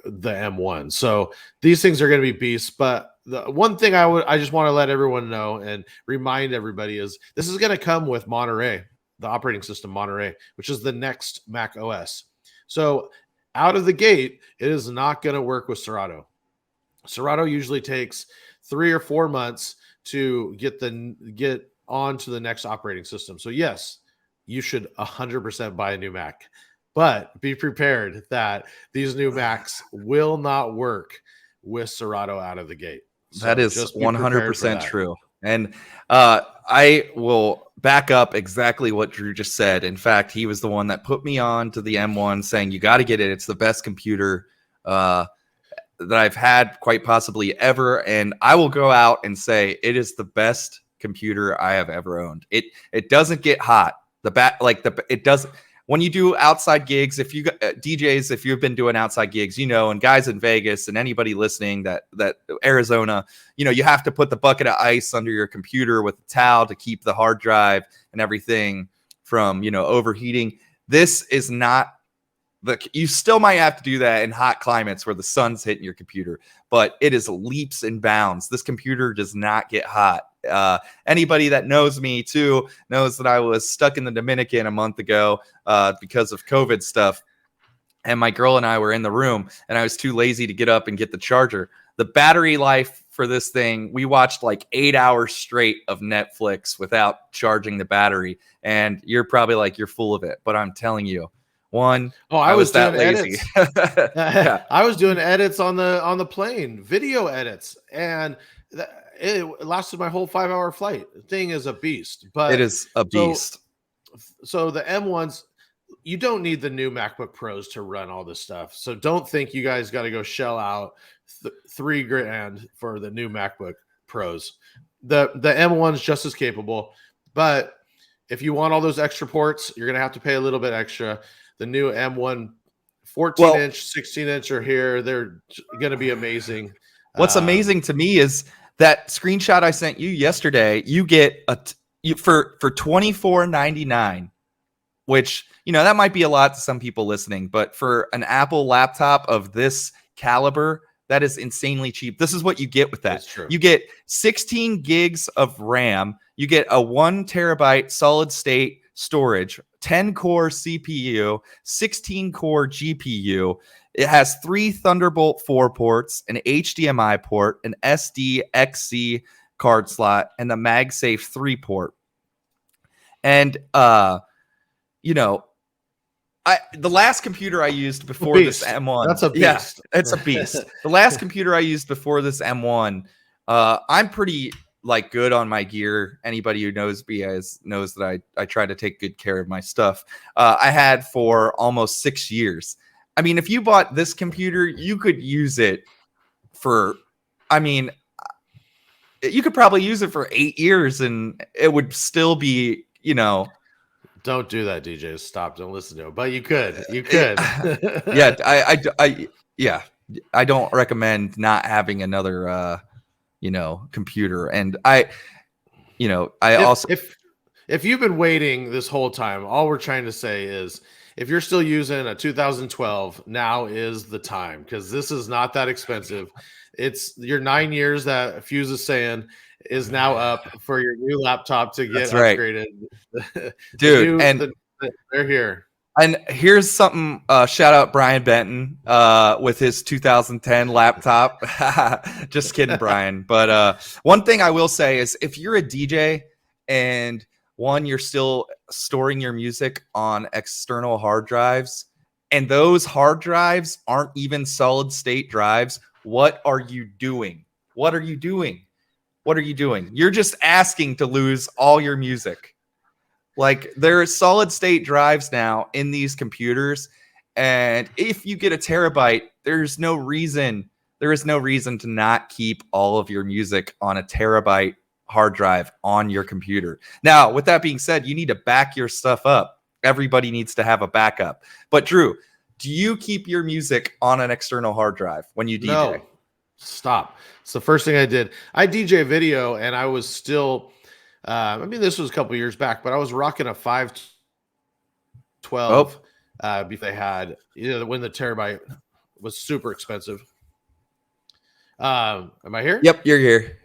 M1. So these things are going to be beasts. But the one thing I just want to let everyone know and remind everybody is this is going to come with Monterey, the operating system Monterey, which is the next Mac OS. So out of the gate, it is not going to work with Serato. Serato usually takes 3 or 4 months to get on to the next operating system. So yes, you should 100% buy a new Mac, but be prepared that these new Macs will not work with Serato out of the gate. So
that is
just
100% true. And I will back up exactly what Drew just said. In fact, he was the one that put me on to the M1 saying, you got to get it. It's the best computer that I've had quite possibly ever. And I will go out and say it is the best computer I have ever owned. It doesn't get hot. It doesn't. When you do outside gigs, if you DJs, if you've been doing outside gigs, and guys in Vegas and anybody listening that Arizona, you have to put the bucket of ice under your computer with a towel to keep the hard drive and everything from, overheating. This is not you still might have to do that in hot climates where the sun's hitting your computer, but it is leaps and bounds. This computer does not get hot. Anybody that knows me too knows that I was stuck in the Dominican a month ago because of COVID stuff. And my girl and I were in the room and I was too lazy to get up and get the charger. The battery life for this thing, we watched like 8 hours straight of Netflix without charging the battery. And you're probably like, you're full of it. But I'm telling you, I was that lazy.
Yeah. I was doing edits on the plane, video edits, and it lasted my whole 5-hour flight. The thing is a beast, but
it is a beast.
So the M1s, you don't need the new MacBook Pros to run all this stuff. So don't think you guys got to go shell out $3,000 for the new MacBook Pros. The M1's just as capable, but if you want all those extra ports, you're gonna have to pay a little bit extra. The new M1 14-inch, 16-inch are here. They're going to be amazing.
What's amazing to me is that screenshot I sent you yesterday. You get for $24.99, which that might be a lot to some people listening, but for an Apple laptop of this caliber, that is insanely cheap. This is what you get with that.
That's true.
You get 16 gigs of RAM. You get a 1 terabyte solid state storage, 10-core CPU, 16-core GPU. It has 3 Thunderbolt 4 ports, an HDMI port, an SD-XC card slot, and the MagSafe 3 port. And, the last computer I used before this M1.
That's a beast.
Yeah, it's a beast. The last computer I used before this M1, I'm pretty good on my gear. Anybody who knows me knows that I try to take good care of my stuff. I had for almost 6 years. I mean, if you bought this computer, you could use it for, you could probably use it for 8 years and it would still be,
Don't do that, DJ. Stop. Don't listen to it. But you could.
Yeah, I don't recommend not having another computer. And
if you've been waiting this whole time, all we're trying to say is if you're still using a 2012, now is the time, because this is not that expensive. It's your 9 years that Fuse is saying is now up for your new laptop to get upgraded.
Dude,
they're here.
And here's something, shout out Brian Benton with his 2010 laptop. Just kidding, Brian. But one thing I will say is if you're a DJ and you're still storing your music on external hard drives, and those hard drives aren't even solid state drives, What are you doing? What are you doing? What are you doing? You're just asking to lose all your music. Like, there are solid state drives now in these computers, and if you get a terabyte, there is no reason to not keep all of your music on a terabyte hard drive on your computer. Now, with that being said, you need to back your stuff up. Everybody needs to have a backup. But Drew, do you keep your music on an external hard drive when you DJ?
No, stop. It's the first thing I did. I DJ video, and I was still, I mean, this was a couple years back, but I was rocking a 512 before they had, when the terabyte was super expensive. Am I here?
Yep, you're here.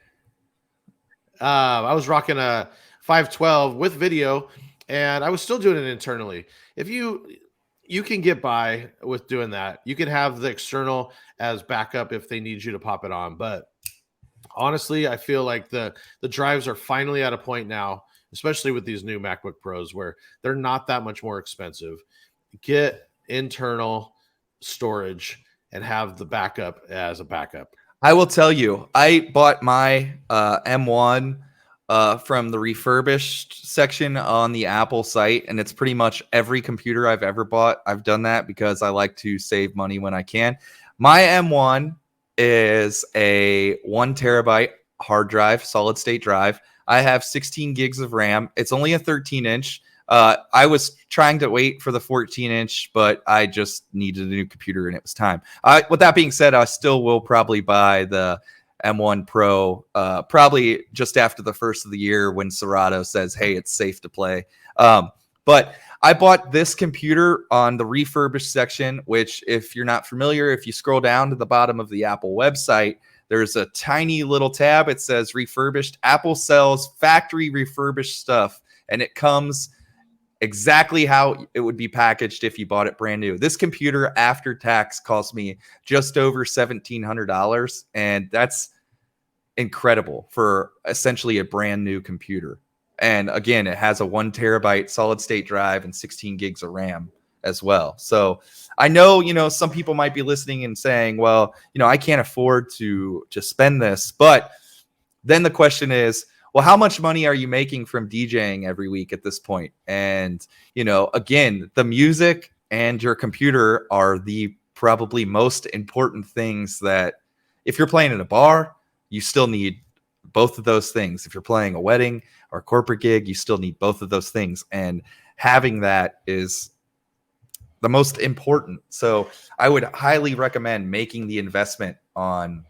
I was rocking a 512 with video, and I was still doing it internally. If you can get by with doing that, you can have the external as backup if they need you to pop it on. But honestly, I feel like the drives are finally at a point now, especially with these new MacBook Pros, where they're not that much more expensive. Get internal storage and have the backup as a backup.
I will tell you, I bought my M1 from the refurbished section on the Apple site, and it's pretty much every computer I've ever bought. I've done that because I like to save money when I can. My M1 is a 1 terabyte hard drive, solid state drive. I have 16 gigs of RAM. It's only a 13-inch. I was trying to wait for the 14-inch, but I just needed a new computer and it was time. With that being said, I still will probably buy the M1 Pro probably just after the first of the year when Serato says, hey, it's safe to play. But I bought this computer on the refurbished section, which, if you're not familiar, if you scroll down to the bottom of the Apple website, there's a tiny little tab. It says refurbished. Apple sells factory refurbished stuff, and it comes exactly how it would be packaged if you bought it brand new. This computer after tax cost me just over $1,700, and that's incredible for essentially a brand new computer. And again, it has a 1 terabyte solid state drive and 16 gigs of RAM as well. So I know, some people might be listening and saying, well, I can't afford to spend this. But then the question is, well, how much money are you making from DJing every week at this point? And, again, the music and your computer are the probably most important things that if you're playing in a bar, you still need both of those things. If you're playing a wedding or a corporate gig, you still need both of those things. And having that is the most important. So I would highly recommend making the investment on,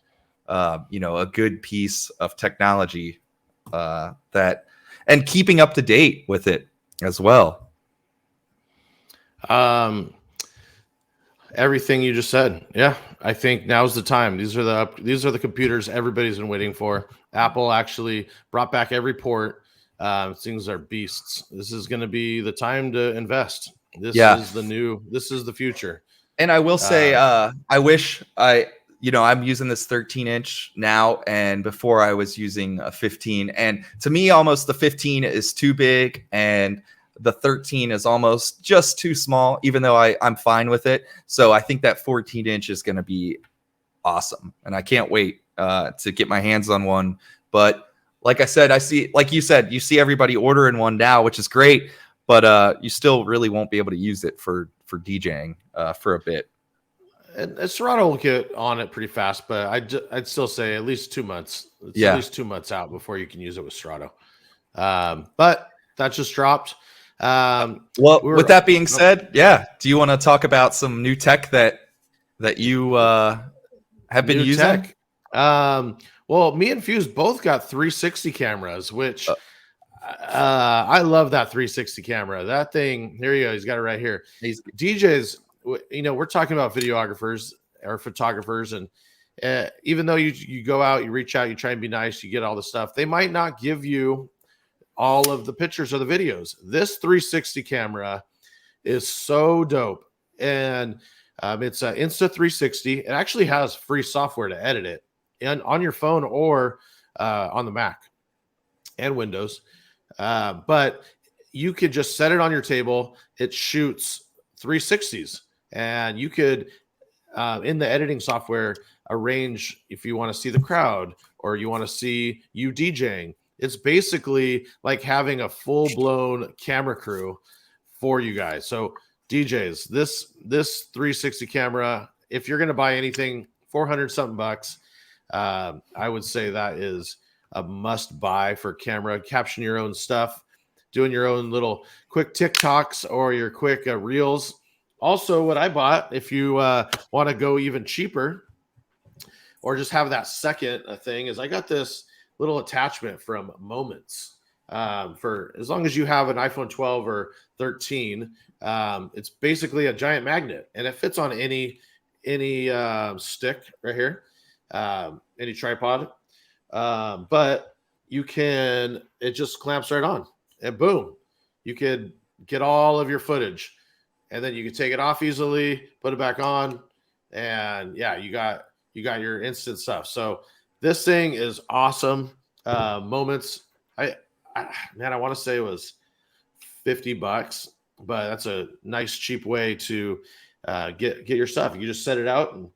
a good piece of technology and keeping up to date with it as well.
Everything you just said. Yeah, I think now's the time. These are the computers everybody's been waiting for. Apple actually brought back every port. Things are beasts. This is going to be the time to invest. This is the future.
And I will say, I wish I'm using this 13-inch now, and before I was using a 15. And to me, almost the 15 is too big, and the 13 is almost just too small, even though I'm fine with it. So I think that 14-inch is going to be awesome, and I can't wait to get my hands on one. But like I said, like you said, you see everybody ordering one now, which is great, but you still really won't be able to use it for DJing for a bit.
And Serato will get on it pretty fast, but I'd still say at least 2 months. At least 2 months out before you can use it with Serato. But that just dropped.
With that being said, do you want to talk about some new tech that you have been using?
Tech. Well, me and Fuse both got 360 cameras, which I love that 360 camera. That thing, here you go. He's got it right here. DJs, we're talking about videographers or photographers, and even though you go out, you reach out, you try and be nice, you get all the stuff, they might not give you all of the pictures or the videos. This 360 camera is so dope, and it's an Insta 360. It actually has free software to edit it, and on your phone or on the Mac and Windows. But you could just set it on your table. It shoots 360s, and you could in the editing software arrange if you want to see the crowd or you want to see you DJing. It's basically like having a full-blown camera crew for you guys. So DJs, this 360 camera, if you're going to buy anything, 400 something bucks, I would say that is a must buy for camera, caption your own stuff, doing your own little quick TikToks or your quick reels. Also, what I bought, if you want to go even cheaper or just have that second thing, is I got this little attachment from Moments. For as long as you have an iPhone 12 or 13, it's basically a giant magnet, and it fits on any stick right here, any tripod. But you can, it just clamps right on, and boom, you could get all of your footage, and then you can take it off easily, put it back on, and yeah, you got your instant stuff. So this thing is awesome. Moments, man, I want to say it was $50, but that's a nice cheap way to get your stuff. You just set it out and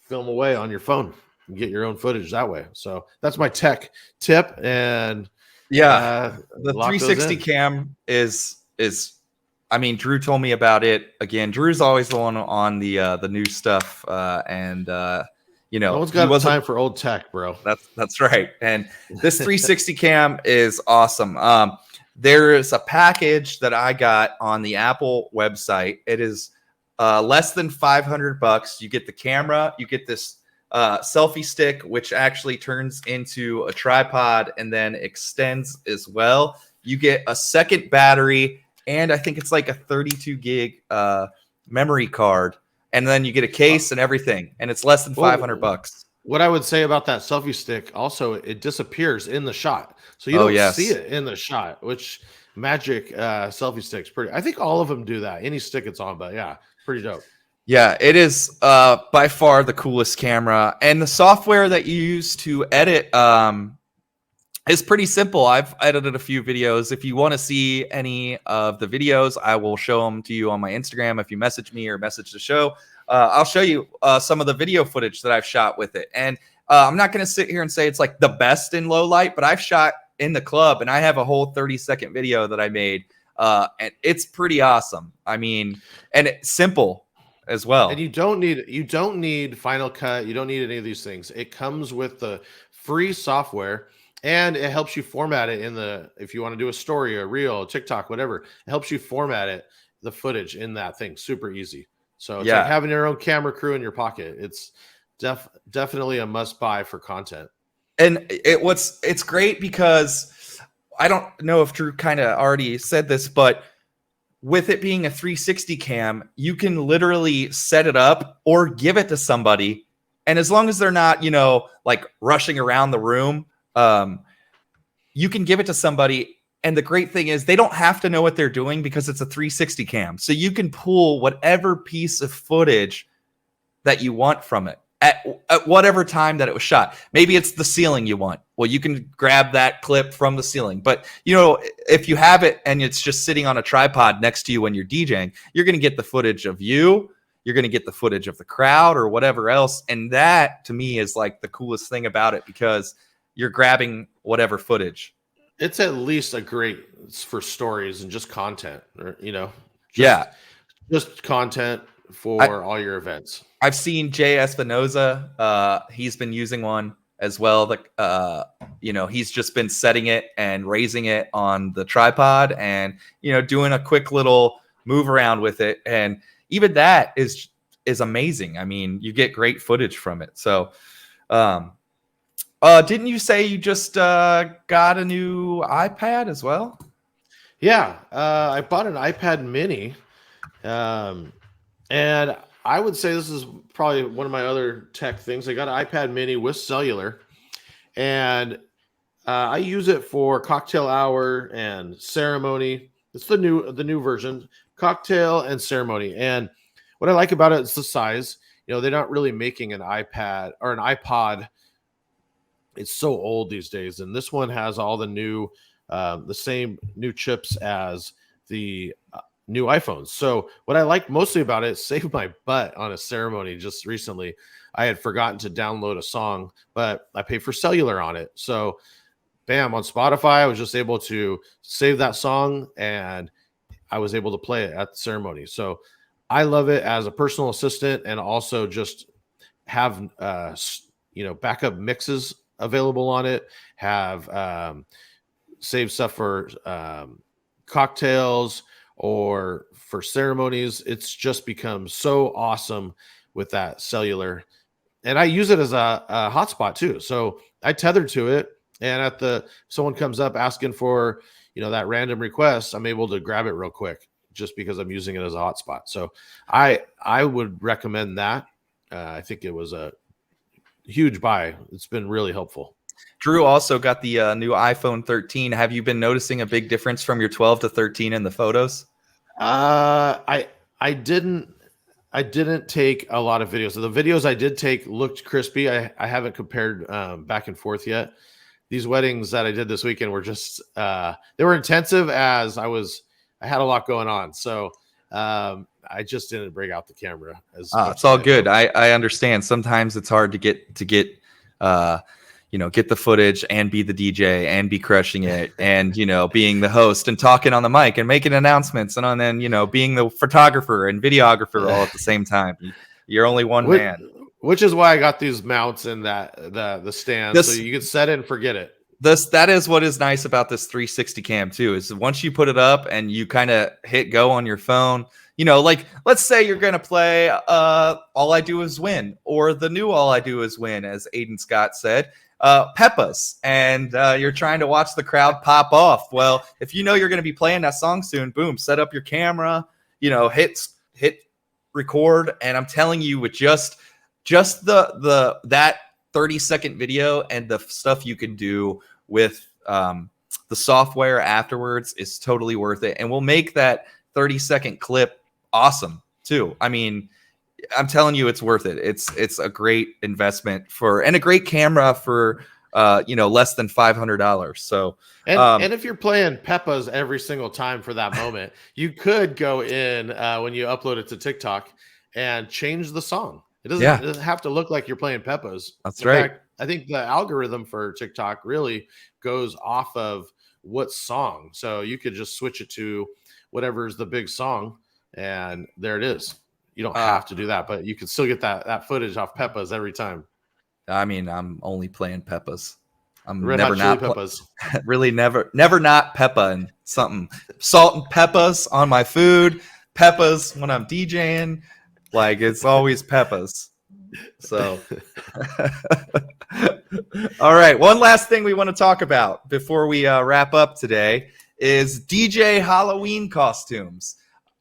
film away on your phone and get your own footage that way. So that's my tech tip. And
the 360 cam is I mean, Drew told me about it. Again, Drew's always the one on the new stuff, and you know,
no one's got time for old tech, bro.
That's right. And this 360 cam is awesome. There is a package that I got on the Apple website. It is less than $500. You get the camera, you get this selfie stick, which actually turns into a tripod and then extends as well. You get a second battery, and I think it's like a 32 gig memory card. And then you get a case and everything, and it's less than $500.
What I would say about that selfie stick, also, it disappears in the shot, so you don't see it in the shot. Which Magic selfie sticks, pretty. I think all of them do that. Any stick it's on, but yeah, pretty dope.
Yeah, it is by far the coolest camera, and the software that you use to edit is pretty simple. I've edited a few videos. If you want to see any of the videos, I will show them to you on my Instagram. If you message me or message the show, I'll show you some of the video footage that I've shot with it. And I'm not going to sit here and say it's like the best in low light, but I've shot in the club, and I have a whole 30-second video that I made, and it's pretty awesome. I mean, and it's simple as well.
And you don't need Final Cut. You don't need any of these things. It comes with the free software. And it helps you format it if you want to do a story, a reel, a TikTok, whatever, it helps you format it, the footage in that thing. Super easy. So it's like having your own camera crew in your pocket. It's definitely a must buy for content.
And it's great because I don't know if Drew kind of already said this, but with it being a 360 cam, you can literally set it up or give it to somebody. And as long as they're not, like rushing around the room, you can give it to somebody, and the great thing is they don't have to know what they're doing because it's a 360 cam. So you can pull whatever piece of footage that you want from it at whatever time that it was shot. Maybe it's the ceiling you want. Well, you can grab that clip from the ceiling. But, if you have it and it's just sitting on a tripod next to you when you're DJing, you're going to get the footage of you. You're going to get the footage of the crowd or whatever else. And that, to me, is like the coolest thing about it, because you're grabbing whatever footage.
It's at least for stories and just content, or, just content for all your events.
I've seen Jay Espinoza. He's been using one as well. He's just been setting it and raising it on the tripod and, doing a quick little move around with it. And even that is amazing. I mean, you get great footage from it. So, didn't you say you just got a new iPad as well?
Yeah, I bought an iPad mini, and I would say this is probably one of my other tech things. I got an iPad mini with cellular, and I use it for cocktail hour and ceremony. It's the new version, cocktail and ceremony. And what I like about it is the size. They're not really making an iPad or an iPod. It's so old these days, and this one has all the new, the same new chips as the new iPhones. So what I like mostly about it, saved my butt on a ceremony just recently. I had forgotten to download a song, but I pay for cellular on it. So bam, on Spotify, I was just able to save that song and I was able to play it at the ceremony. So I love it as a personal assistant, and also just have backup mixes available on it. Have save stuff for cocktails or for ceremonies. It's just become so awesome with that cellular, and I use it as a hotspot too. So I tether to it, and someone comes up asking for that random request, I'm able to grab it real quick just because I'm using it as a hotspot. So I would recommend that. I think it was a huge buy. It's been really helpful.
Drew also got the new iPhone 13. Have you been noticing a big difference from your 12 to 13 in the photos?
I didn't take a lot of videos. So the videos I did take looked crispy. I haven't compared back and forth yet. These weddings that I did this weekend were just they were intensive, as I had a lot going on. So I just didn't break out the camera as much.
It's all good. I understand. Sometimes it's hard to get get the footage and be the DJ and be crushing it and, being the host and talking on the mic and making announcements and then, being the photographer and videographer all at the same time. You're only one man.
Which is why I got these mounts and the stand, so you can set it and forget it.
That is what is nice about this 360 cam too, is once you put it up and you kind of hit go on your phone, like let's say you're going to play All I Do Is Win, or the new All I Do Is Win, as Aiden Scott said, Peppa's, and you're trying to watch the crowd pop off. Well, if you're going to be playing that song soon, boom, set up your camera, hit record, and I'm telling you, with just that 30-second video and the stuff you can do with the software afterwards is totally worth it, and we'll make that 30-second clip awesome too. I mean, I'm telling you, it's worth it. It's a great investment and a great camera for less than $500. So
and if you're playing Peppa's every single time for that moment, you could go in when you upload it to TikTok and change the song. It doesn't have to look like you're playing Peppa's.
That's right.
In fact, I think the algorithm for TikTok really goes off of what song. So you could just switch it to whatever's the big song, and there it is. You don't have to do that, but you can still get that footage off Peppa's every time.
I mean, I'm only playing Peppa's. I'm
Red
never
Hot
not
Chili Peppers.
Really never not Peppa and something. Salt and Peppa's on my food. Peppa's when I'm DJing. Like, it's always Peppa's. So, all right. One last thing we want to talk about before we wrap up today is DJ Halloween costumes.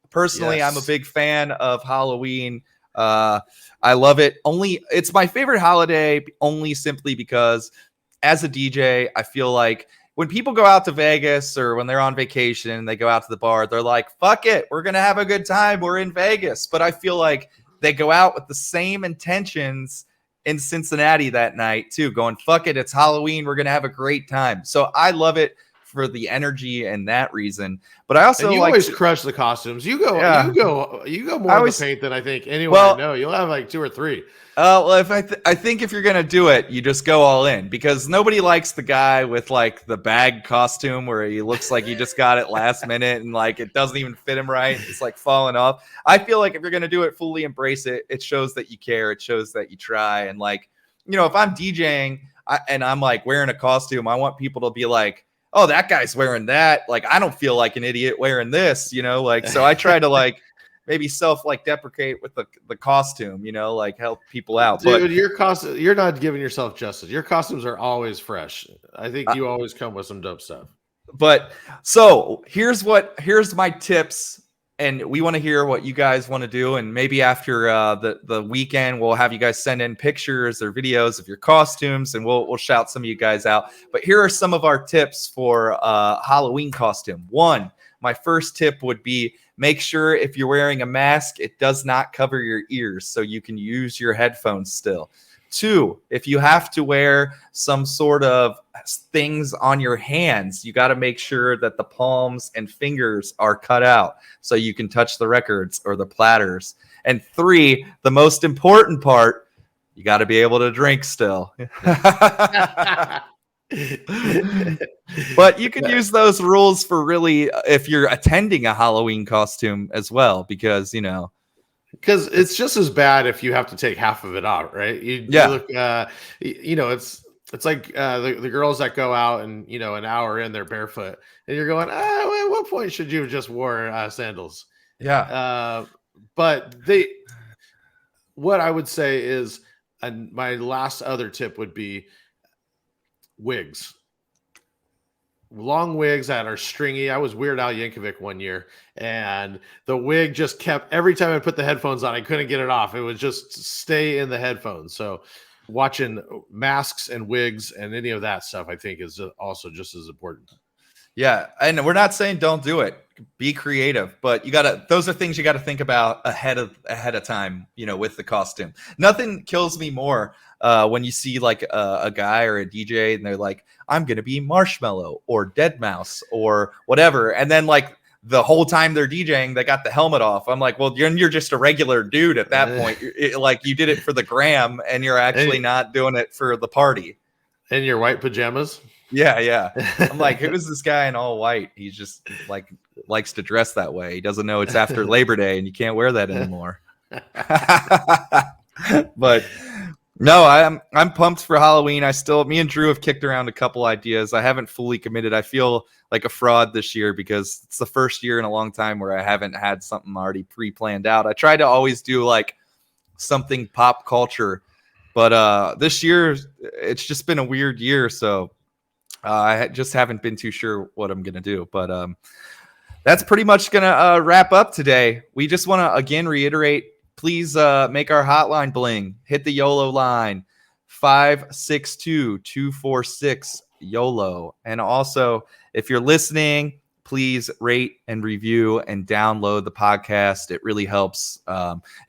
Personally,
Yes.
I'm a big fan of Halloween. I love it. It's my favorite holiday only simply because as a DJ, I feel like when people go out to Vegas or when they're on vacation and they go out to the bar, they're like, fuck it, we're going to have a good time. We're in Vegas. But I feel like they go out with the same intentions in Cincinnati that night too, going, fuck it, it's Halloween. We're going to have a great time. So I love it for the energy and that reason. But I also
always crush the costumes. You go more on the paint than I think anyone I know. You'll have like 2 or 3.
Well, if I think if you're gonna do it, you just go all in, because nobody likes the guy with like the bag costume where he looks like he just got it last minute and like it doesn't even fit him right. It's like falling off. I feel like if you're gonna do it, fully embrace it. It shows that you care. It shows that you try. And like, if I'm DJing and I'm like wearing a costume, I want people to be like, oh, that guy's wearing that. Like, I don't feel like an idiot wearing this, like, so I try to like maybe deprecate with the costume, like help people out.
Dude,
but
your costume, you're not giving yourself justice. Your costumes are always fresh. I think you always come with some dope stuff.
But so here's my tips, and we want to hear what you guys want to do. And maybe after the weekend, we'll have you guys send in pictures or videos of your costumes, and we'll shout some of you guys out. But here are some of our tips for Halloween costume. One, my first tip would be, make sure if you're wearing a mask, it does not cover your ears, so you can use your headphones still. 2, if you have to wear some sort of things on your hands, you got to make sure that the palms and fingers are cut out so you can touch the records or the platters. And 3, the most important part, you got to be able to drink still. But you could use those rules for really if you're attending a Halloween costume as well, because
because it's just as bad if you have to take half of it out, right? You look, it's like the girls that go out and an hour in they're barefoot, and you're going, at what point should you have just wore sandals?
Yeah.
But what I would say is, and my last other tip would be wigs. Long wigs that are stringy. I was Weird Al Yankovic one year, and the wig just kept, every time I put the headphones on, I couldn't get it off. It would just stay in the headphones. So watching masks and wigs and any of that stuff, I think, is also just as important.
Yeah, and we're not saying don't do it. Be creative, but those are things you got to think about ahead of time, with the costume. Nothing kills me more when you see like a guy or a DJ and they're like, I'm going to be Marshmallow or Deadmau5 or whatever. And then like the whole time they're DJing, they got the helmet off. I'm like, well, you're just a regular dude at that point. Like you did it for the gram and you're actually not doing it for the party.
In your white pajamas?
Yeah. I'm like, who is this guy in all white? He's just like likes to dress that way. He doesn't know it's after Labor Day and you can't wear that anymore. But no, I'm pumped for Halloween. Me and Drew have kicked around a couple ideas. I haven't fully committed. I feel like a fraud this year because it's the first year in a long time where I haven't had something already pre-planned out. I try to always do like something pop culture, but this year it's just been a weird year, so I just haven't been too sure what I'm gonna do. But that's pretty much gonna wrap up today. We just want to again reiterate, please make our hotline bling. Hit the YOLO line, 562-246 YOLO. And also, if you're listening, please rate and review and download the podcast. It really helps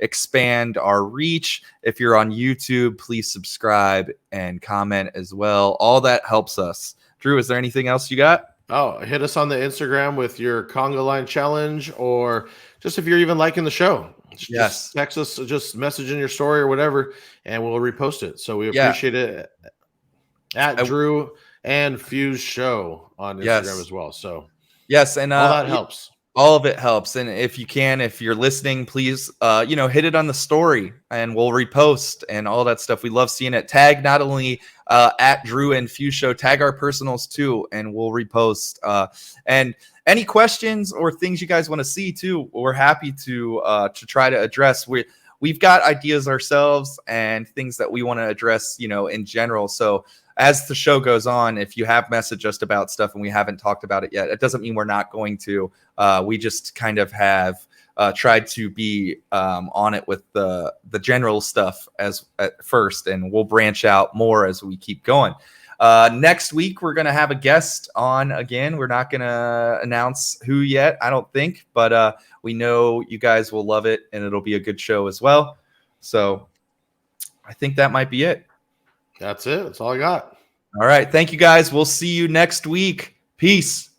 expand our reach. If you're on YouTube, please subscribe and comment as well. All that helps us. Drew, is there anything else you got?
Oh, hit us on the Instagram with your Conga line challenge, or just if you're even liking the show.
Yes.
Just text us, just message in your story or whatever, and we'll repost it. So we appreciate it. At Drew and Fuse Show on Instagram as well. So
yes, and
all that helps.
All of it helps. And if you're listening, please, hit it on the story and we'll repost and all that stuff. We love seeing it. Tag not only at Drew and Fuse Show, tag our personals too, and we'll repost. And any questions or things you guys want to see too, we're happy to try to address. We've got ideas ourselves and things that we want to address, in general. So as the show goes on, if you have messaged us about stuff and we haven't talked about it yet, it doesn't mean we're not going to. We just kind of have tried to be on it with the general stuff at first, and we'll branch out more as we keep going. Next week, we're going to have a guest on again. We're not going to announce who yet, I don't think, but we know you guys will love it, and it'll be a good show as well. So I think that might be it.
That's it. That's all I got.
All right. Thank you, guys. We'll see you next week. Peace.